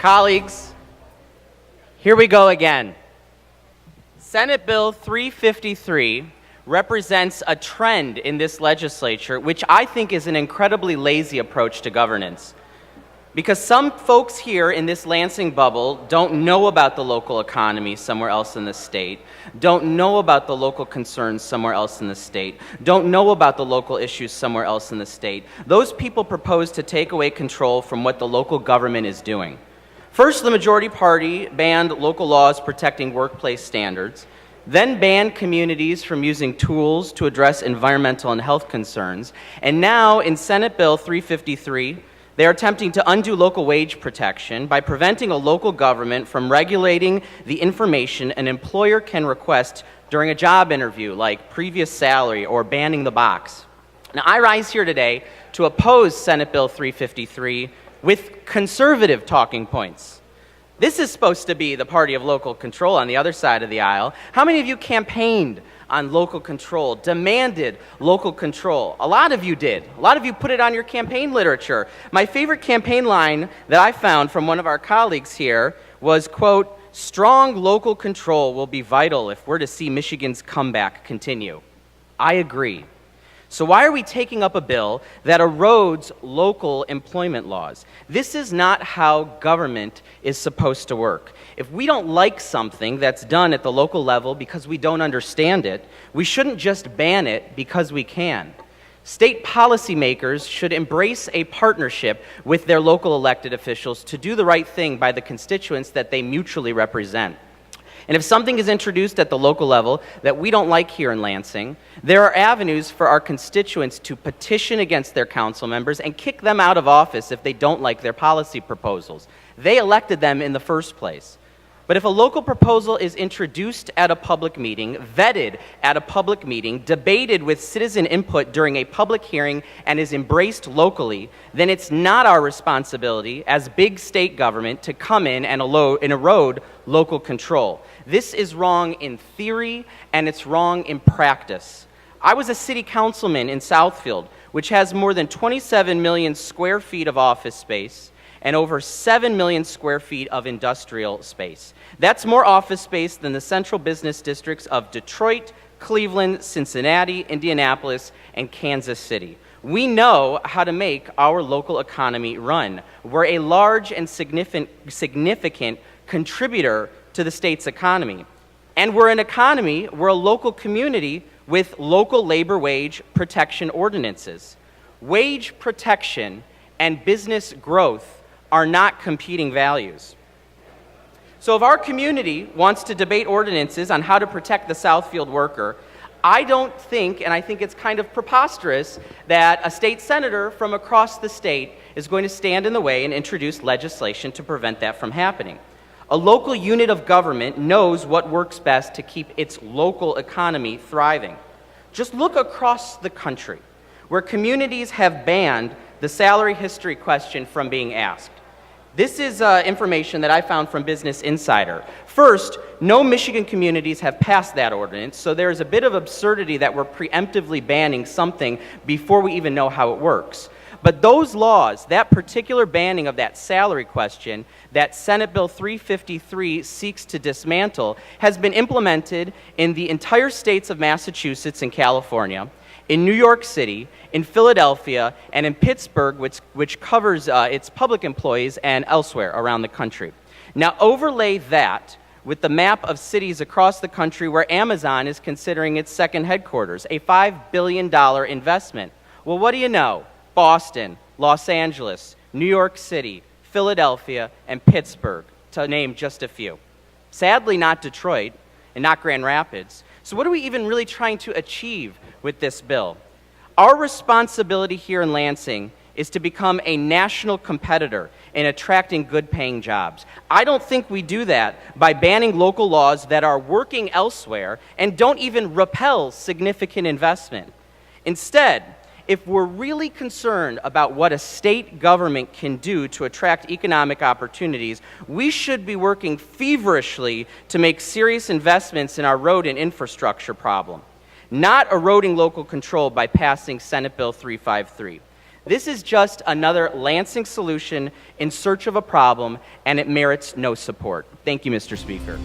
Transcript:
Colleagues, here we go again. Senate Bill 353 represents a trend in this legislature, which I think is an incredibly lazy approach to governance. Because some folks here in this Lansing bubble don't know about the local economy somewhere else in the state, don't know about the local concerns somewhere else in the state, don't know about the local issues somewhere else in the state. Those people propose to take away control from what the local government is doing. First, the majority party banned local laws protecting workplace standards, then banned communities from using tools to address environmental and health concerns, and now in Senate Bill 353, they are attempting to undo local wage protection by preventing a local government from regulating the information an employer can request during a job interview, like previous salary or banning the box. Now, I rise here today to oppose Senate Bill 353 with conservative talking points. This is supposed to be the party of local control on the other side of the aisle. How many of you campaigned on local control, demanded local control? A lot of you did. A lot of you put it on your campaign literature. My favorite campaign line that I found from one of our colleagues here was, quote, "Strong local control will be vital if we're to see Michigan's comeback continue." I agree. So why are we taking up a bill that erodes local employment laws? This is not how government is supposed to work. If we don't like something that's done at the local level because we don't understand it, we shouldn't just ban it because we can. State policymakers should embrace a partnership with their local elected officials to do the right thing by the constituents that they mutually represent. And if something is introduced at the local level that we don't like here in Lansing, there are avenues for our constituents to petition against their council members and kick them out of office if they don't like their policy proposals. They elected them in the first place. But if a local proposal is introduced at a public meeting, vetted at a public meeting, debated with citizen input during a public hearing, and is embraced locally, then it's not our responsibility as big state government to come in and erode local control. This is wrong in theory, and it's wrong in practice. I was a city councilman in Southfield, which has more than 27 million square feet of office space and over 7 million square feet of industrial space. That's more office space than the central business districts of Detroit, Cleveland, Cincinnati, Indianapolis, and Kansas City. We know how to make our local economy run. We're a large and significant contributor to the state's economy. And we're an economy, we're a local community with local labor wage protection ordinances. Wage protection and business growth are not competing values. So if our community wants to debate ordinances on how to protect the Southfield worker, I don't think, and I think it's kind of preposterous, that a state senator from across the state is going to stand in the way and introduce legislation to prevent that from happening. A local unit of government knows what works best to keep its local economy thriving. Just look across the country, where communities have banned the salary history question from being asked. This is information that I found from Business Insider. First, no Michigan communities have passed that ordinance, so there is a bit of absurdity that we're preemptively banning something before we even know how it works. But those laws, that particular banning of that salary question that Senate Bill 353 seeks to dismantle, has been implemented in the entire states of Massachusetts and California, in New York City, in Philadelphia, and in Pittsburgh, which covers its public employees, and elsewhere around the country. Now overlay that with the map of cities across the country where Amazon is considering its second headquarters, a $5 billion investment. Well, what do you know? Boston, Los Angeles, New York City, Philadelphia, and Pittsburgh, to name just a few. Sadly, not Detroit and not Grand Rapids. So what are we even really trying to achieve with this bill? Our responsibility here in Lansing is to become a national competitor in attracting good-paying jobs. I don't think we do that by banning local laws that are working elsewhere and don't even repel significant investment. Instead, if we're really concerned about what a state government can do to attract economic opportunities, we should be working feverishly to make serious investments in our road and infrastructure problem, not eroding local control by passing Senate Bill 353. This is just another Lansing solution in search of a problem, and it merits no support. Thank you, Mr. Speaker.